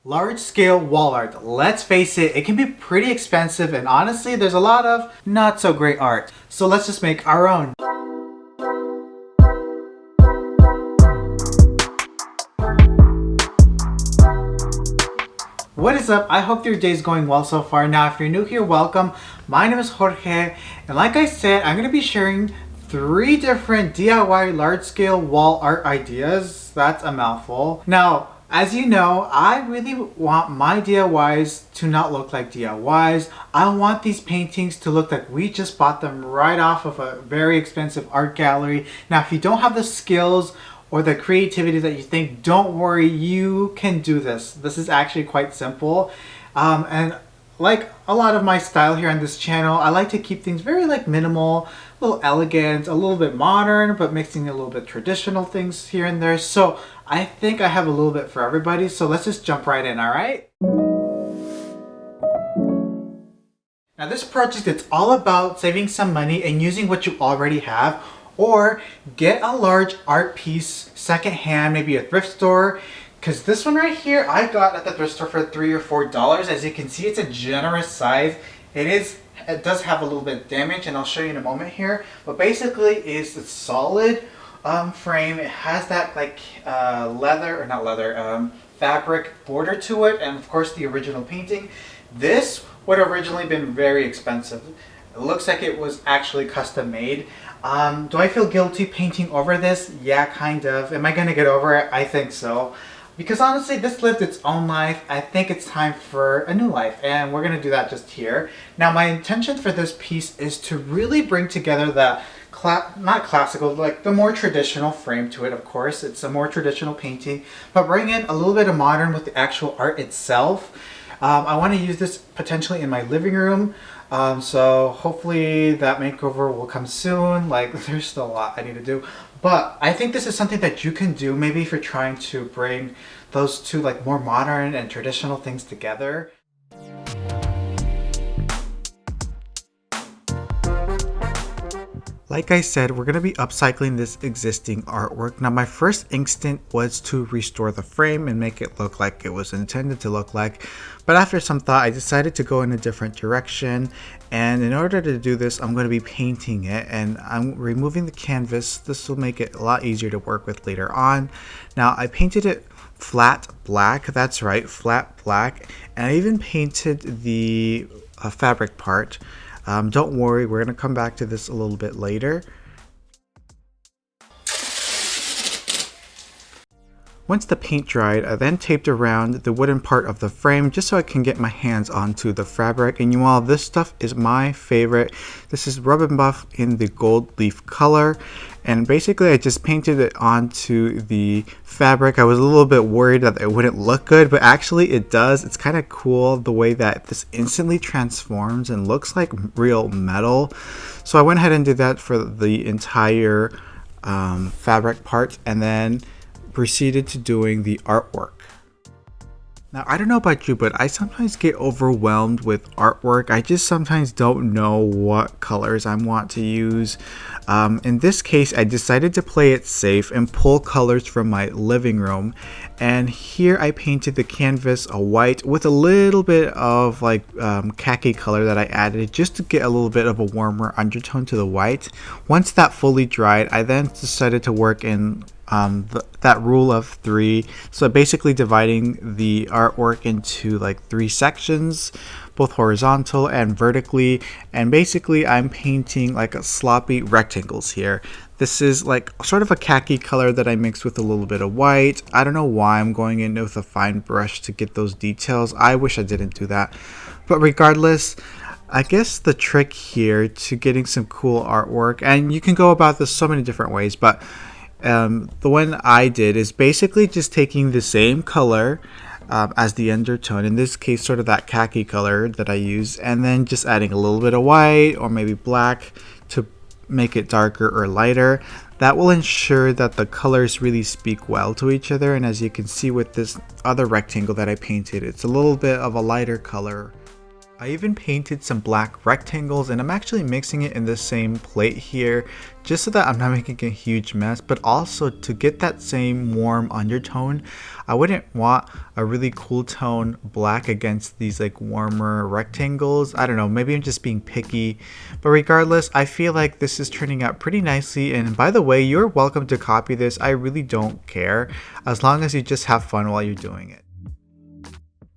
Large scale wall art. Let's face it, it can be pretty expensive and honestly there's a lot of not so great art. So let's just make our own. What is up? I hope your day is going well so far. Now if you're new here, welcome. My name is Jorge and like I said, I'm going to be sharing 3 different DIY large scale wall art ideas. That's a mouthful. Now, as you know, I really want my DIYs to not look like DIYs. I want these paintings to look like we just bought them right off of a very expensive art gallery. Now, if you don't have the skills or the creativity that you think, don't worry, you can do this. This is actually quite simple. And like a lot of my style here on this channel, I like to keep things very minimal, a little elegant, a little bit modern, but mixing a little bit traditional things here and there. So I think I have a little bit for everybody. So let's just jump right in, all right? Now this project, it's all about saving some money and using what you already have, or get a large art piece secondhand, maybe a thrift store. Because this one right here, I got at the thrift store for $3 or $4. As you can see, it's a generous size. It does have a little bit of damage, and I'll show you in a moment here. But basically, it's a solid frame. It has that fabric border to it, and of course the original painting. This would have originally been very expensive. It looks like it was actually custom made. Do I feel guilty painting over this? Yeah, kind of. Am I gonna get over it? I think so. Because honestly, this lived its own life. I think it's time for a new life, and we're gonna do that just here. Now, my intention for this piece is to really bring together the not classical, like the more traditional frame to it. Of course, it's a more traditional painting, but bring in a little bit of modern with the actual art itself. I want to use this potentially in my living room. So hopefully that makeover will come soon. There's still a lot I need to do. But I think this is something that you can do maybe if you're trying to bring those two more modern and traditional things together. Like I said, we're going to be upcycling this existing artwork. Now, my first instinct was to restore the frame and make it look like it was intended to look like. But after some thought, I decided to go in a different direction. And in order to do this, I'm going to be painting it, and I'm removing the canvas. This will make it a lot easier to work with later on. Now, I painted it flat black. That's right, flat black. And I even painted the fabric part. Don't worry, we're going to come back to this a little bit later. Once the paint dried, I then taped around the wooden part of the frame just so I can get my hands onto the fabric. And you all, this stuff is my favorite. This is Rub and Buff in the gold leaf color. And basically I just painted it onto the fabric. I was a little bit worried that it wouldn't look good, but actually it does. It's kind of cool the way that this instantly transforms and looks like real metal. So I went ahead and did that for the entire fabric part, and then proceeded to doing the artwork. Now, I don't know about you, but I sometimes get overwhelmed with artwork. I just sometimes don't know what colors I want to use. In this case, I decided to play it safe and pull colors from my living room. And here I painted the canvas a white with a little bit of khaki color that I added just to get a little bit of a warmer undertone to the white. Once that fully dried, I then decided to work in that rule of 3, so basically dividing the artwork into 3 sections, both horizontal and vertically, and basically I'm painting a sloppy rectangles here. This is sort of a khaki color that I mixed with a little bit of white. I don't know why I'm going in with a fine brush to get those details. I wish I didn't do that, but regardless, I guess the trick here to getting some cool artwork, and you can go about this so many different ways, but the one I did is basically just taking the same color as the undertone, in this case sort of that khaki color that I use, and then just adding a little bit of white or maybe black to make it darker or lighter. That will ensure that the colors really speak well to each other, and as you can see with this other rectangle that I painted, it's a little bit of a lighter color. I even painted some black rectangles, and I'm actually mixing it in the same plate here just so that I'm not making a huge mess, but also to get that same warm undertone. I wouldn't want a really cool tone black against these like warmer rectangles. I don't know, maybe I'm just being picky, but regardless, I feel like this is turning out pretty nicely. And by the way, you're welcome to copy this. I really don't care as long as you just have fun while you're doing it.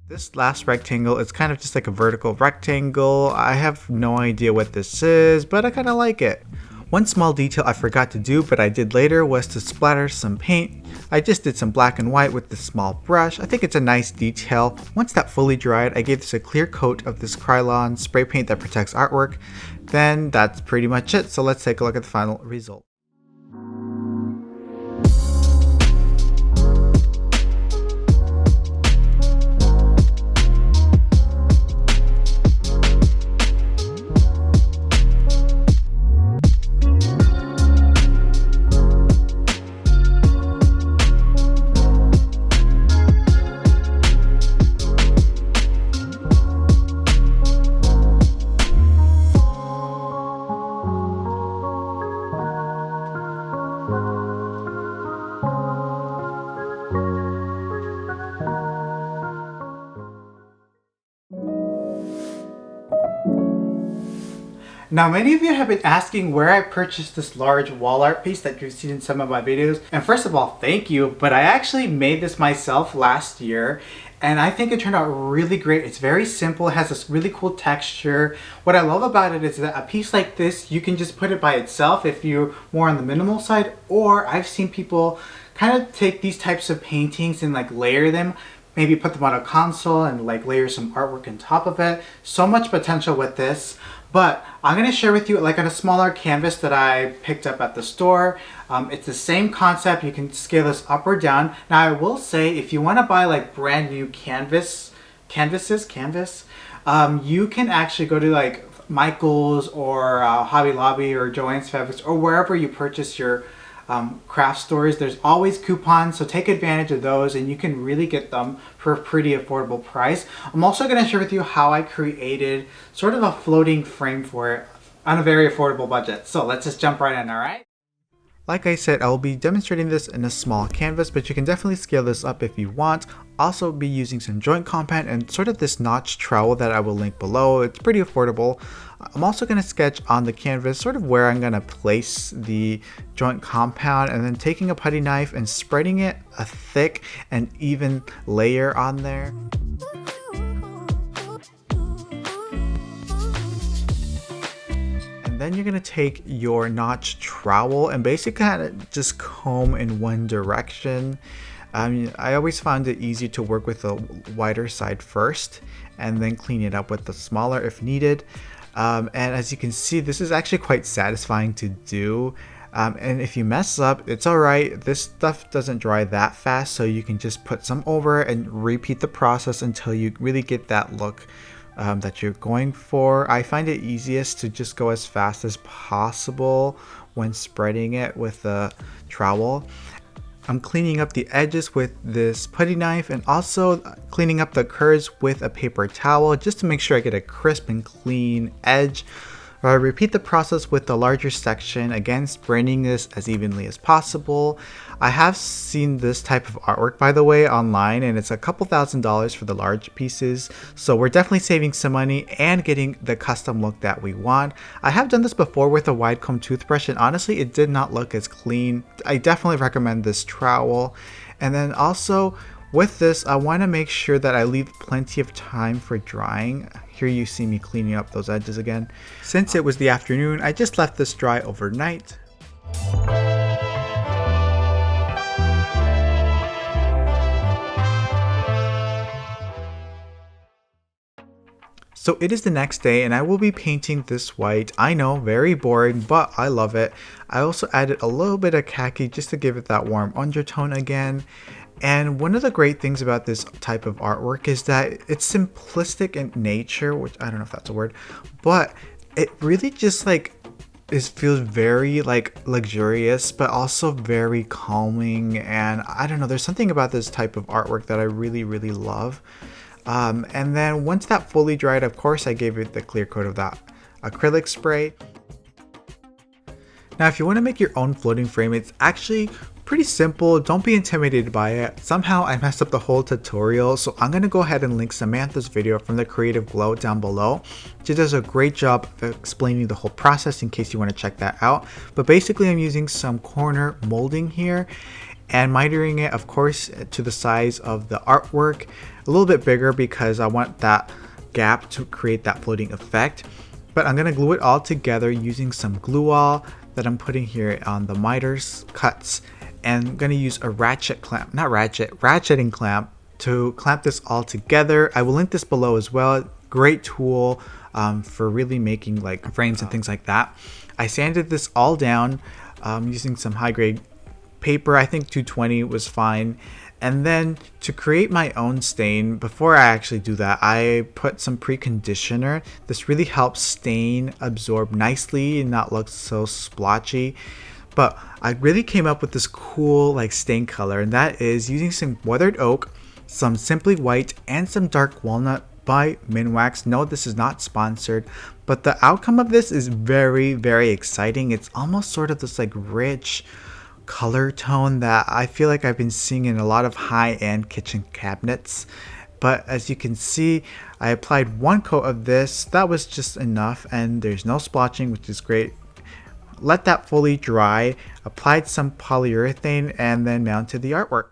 This last rectangle is kind of just like a vertical rectangle. I have no idea what this is, but I kind of like it. One small detail I forgot to do, but I did later, was to splatter some paint. I just did some black and white with this small brush. I think it's a nice detail. Once that fully dried, I gave this a clear coat of this Krylon spray paint that protects artwork. Then that's pretty much it. So let's take a look at the final result. Now, many of you have been asking where I purchased this large wall art piece that you've seen in some of my videos. And first of all, thank you, but I actually made this myself last year and I think it turned out really great. It's very simple, it has this really cool texture. What I love about it is that a piece like this, you can just put it by itself if you're more on the minimal side, or I've seen people kind of take these types of paintings and like layer them. Maybe put them on a console and like layer some artwork on top of it. So much potential with this. But I'm going to share with you like on a smaller canvas that I picked up at the store. It's the same concept. You can scale this up or down. Now I will say if you want to buy like brand new canvas, you can actually go to like Michael's or Hobby Lobby or Joann's Fabrics or wherever you purchase your craft stores. There's always coupons, so take advantage of those and you can really get them for a pretty affordable price. I'm also going to share with you how I created sort of a floating frame for it on a very affordable budget. So let's just jump right in, alright? Like I said, I will be demonstrating this in a small canvas, but you can definitely scale this up if you want. Also be using some joint compound and sort of this notch trowel that I will link below. It's pretty affordable. I'm also going to sketch on the canvas sort of where I'm going to place the joint compound, and then taking a putty knife and spreading it a thick and even layer on there. And then you're going to take your notch trowel and basically kind of just comb in one direction. I always found it easier to work with the wider side first and then clean it up with the smaller if needed. And as you can see, this is actually quite satisfying to do. And if you mess up, it's alright. This stuff doesn't dry that fast, so you can just put some over and repeat the process until you really get that look that you're going for. I find it easiest to just go as fast as possible when spreading it with the trowel. I'm cleaning up the edges with this putty knife and also cleaning up the curves with a paper towel just to make sure I get a crisp and clean edge. I repeat the process with the larger section, again spreading this as evenly as possible. I have seen this type of artwork, by the way, online, and it's a couple $1,000s for the large pieces, so we're definitely saving some money and getting the custom look that we want. I have done this before with a wide comb toothbrush, and honestly it did not look as clean. I definitely recommend this trowel. And then also with this, I want to make sure that I leave plenty of time for drying. Here you see me cleaning up those edges again. Since it was the afternoon, I just left this dry overnight. So it is the next day and I will be painting this white. I know, very boring, but I love it. I also added a little bit of khaki just to give it that warm undertone again. And one of the great things about this type of artwork is that it's simplistic in nature, which I don't know if that's a word, but it really just like feels very like luxurious, but also very calming. And I don't know, there's something about this type of artwork that I really love. And then once that fully dried, of course, I gave it the clear coat of that acrylic spray. Now, if you want to make your own floating frame, it's actually pretty simple. Don't be intimidated by it. Somehow I messed up the whole tutorial, so I'm going to go ahead and link Samantha's video from the Creative Glow down below. She does a great job of explaining the whole process in case you want to check that out. But basically I'm using some corner molding here and mitering it, of course, to the size of the artwork, a little bit bigger because I want that gap to create that floating effect. But I'm going to glue it all together using some glue all that I'm putting here on the miters cuts, and I'm going to use a ratcheting clamp to clamp this all together. I will link this below as well. Great tool for really making like frames and things like that. I sanded this all down using some high grade paper. I think 220 was fine. And then to create my own stain, before I actually do that, I put some pre-conditioner. This really helps stain absorb nicely and not look so splotchy. But I really came up with this cool like stain color, and that is using some weathered oak, some simply white, and some dark walnut by Minwax. No, this is not sponsored, but the outcome of this is very, very exciting. It's almost sort of this like rich color tone that I feel like I've been seeing in a lot of high-end kitchen cabinets. But as you can see, I applied one coat of this. That was just enough, and there's no splotching, which is great. Let that fully dry, applied some polyurethane, and then mounted the artwork.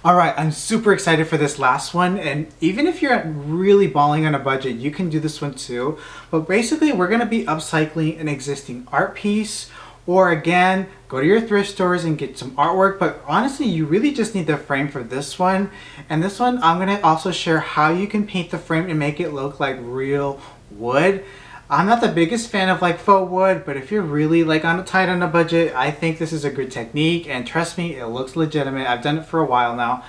Alright, I'm super excited for this last one, and even if you're really balling on a budget, you can do this one too. But basically, we're going to be upcycling an existing art piece, or again, go to your thrift stores and get some artwork. But honestly, you really just need the frame for this one. And this one, I'm going to also share how you can paint the frame and make it look like real wood. I'm not the biggest fan of like faux wood, but if you're really like tight on a budget, I think this is a good technique, and trust me, it looks legitimate. I've done it for a while now.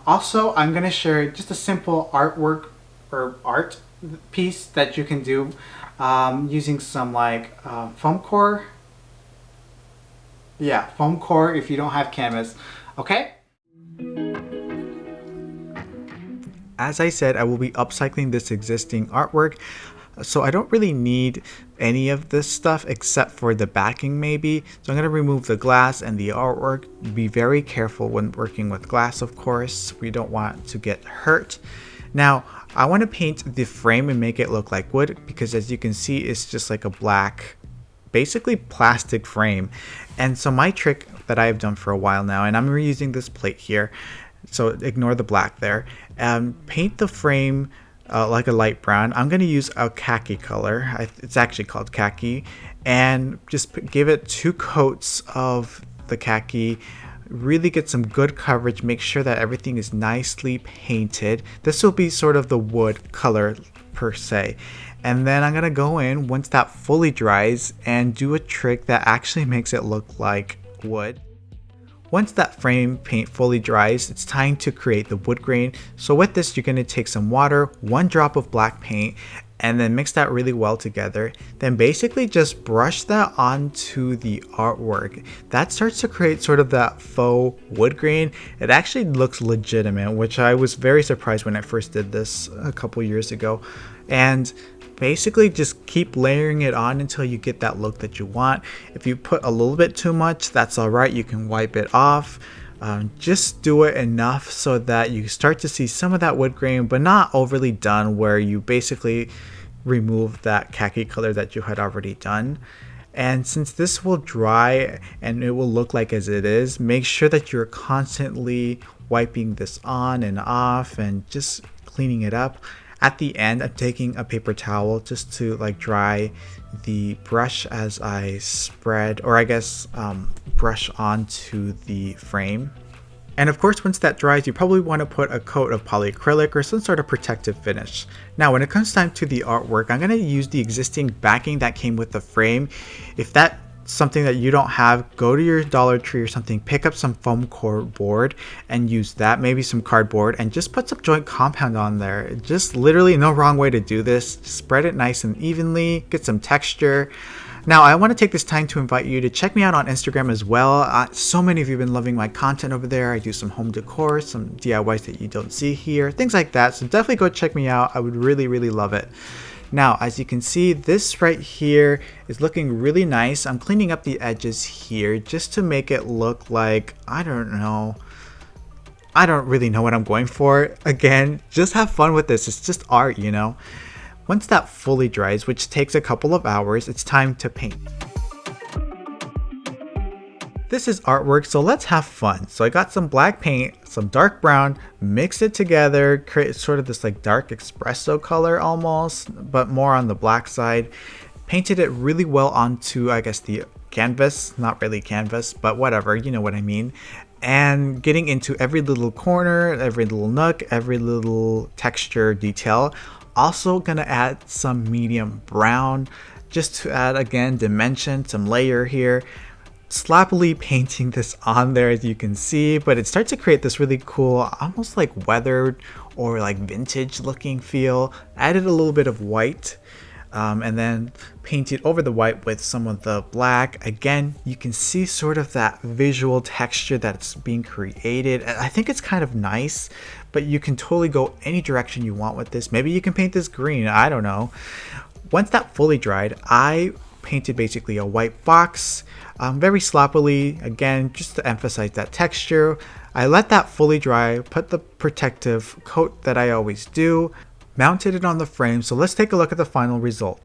Also, I'm gonna share just a simple artwork or art piece that you can do using some like foam core. Yeah, foam core if you don't have canvas. Okay? As I said, I will be upcycling this existing artwork. So I don't really need any of this stuff except for the backing maybe. So I'm going to remove the glass and the artwork. Be very careful when working with glass, of course. We don't want to get hurt. Now, I want to paint the frame and make it look like wood because as you can see, it's just like a black, basically plastic frame. And so my trick that I've done for a while now, and I'm reusing this plate here, so ignore the black there, paint the frame like a light brown. I'm going to use a khaki color. It's actually called khaki, and just give it 2 coats of the khaki. Really get some good coverage. Make sure that everything is nicely painted. This will be sort of the wood color per se. And then I'm going to go in once that fully dries and do a trick that actually makes it look like wood. Once that frame paint fully dries, it's time to create the wood grain. So with this, you're going to take some water, 1 drop of black paint, and then mix that really well together. Then basically just brush that onto the artwork. That starts to create sort of that faux wood grain. It actually looks legitimate, which I was very surprised when I first did this a couple years ago. And basically just keep layering it on until you get that look that you want. If you put a little bit too much, that's all right. You can wipe it off. Just do it enough so that you start to see some of that wood grain, but not overly done where you basically remove that khaki color that you had already done. And since this will dry and it will look like as it is, make sure that you're constantly wiping this on and off and just cleaning it up. At the end, I'm taking a paper towel just to like dry the brush as I spread, or I guess brush onto the frame. And of course, once that dries, you probably want to put a coat of polyacrylic or some sort of protective finish. Now, when it comes time to the artwork, I'm going to use the existing backing that came with the frame. If that's something that you don't have, go to your Dollar Tree or something, pick up some foam core board and use that, maybe some cardboard, and just put some joint compound on there. Just literally no wrong way to do this. Just spread it nice and evenly, get some texture. Now, I want to take this time to invite you to check me out on Instagram as well. So many of you have been loving my content over there. I do some home decor, some DIYs that you don't see here, things like that. So definitely go check me out. I would really, really love it. Now, as you can see, this right here is looking really nice. I'm cleaning up the edges here just to make it look like, I don't really know what I'm going for. Again, just have fun with this. It's just art, you know? Once that fully dries, which takes a couple of hours, it's time to paint. This is artwork, so let's have fun. So I got some black paint, some dark brown, mix it together, create sort of this like dark espresso color almost, but more on the black side. Painted it really well onto, I guess, the canvas, not really canvas, but whatever, you know what I mean. And getting into every little corner, every little nook, every little texture detail. Also gonna add some medium brown just to add, again, dimension, some layer here. Sloppily painting this on there, as you can see, but it starts to create this really cool, almost like weathered or like vintage looking feel. Added a little bit of white and then painted over the white with some of the black. Again, you can see sort of that visual texture that's being created. I think it's kind of nice, but you can totally go any direction you want with this. Maybe you can paint this green, I don't know. Once that fully dried, I painted basically a white box very sloppily, again, just to emphasize that texture. I let that fully dry, put the protective coat that I always do, mounted it on the frame. So let's take a look at the final result.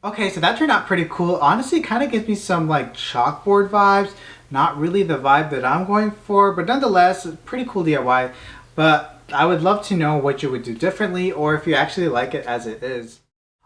Okay, so that turned out pretty cool. Honestly, kind of gives me some like chalkboard vibes. Not really the vibe that I'm going for, but nonetheless, pretty cool DIY. But I would love to know what you would do differently, or if you actually like it as it is.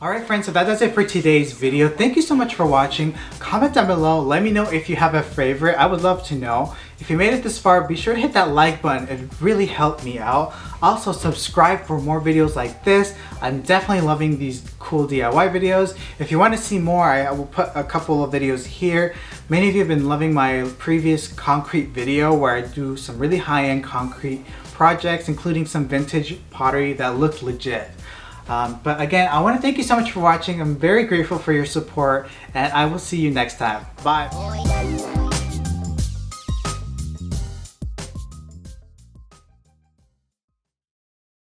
Alright friends, so that does it for today's video. Thank you so much for watching. Comment down below, let me know if you have a favorite. I would love to know. If you made it this far, be sure to hit that like button. It really helped me out. Also subscribe for more videos like this. I'm definitely loving these cool DIY videos. If you want to see more, I will put a couple of videos here. Many of you have been loving my previous concrete video where I do some really high-end concrete projects, including some vintage pottery that looks legit. But again, I want to thank you so much for watching. I'm very grateful for your support, and I will see you next time. Bye.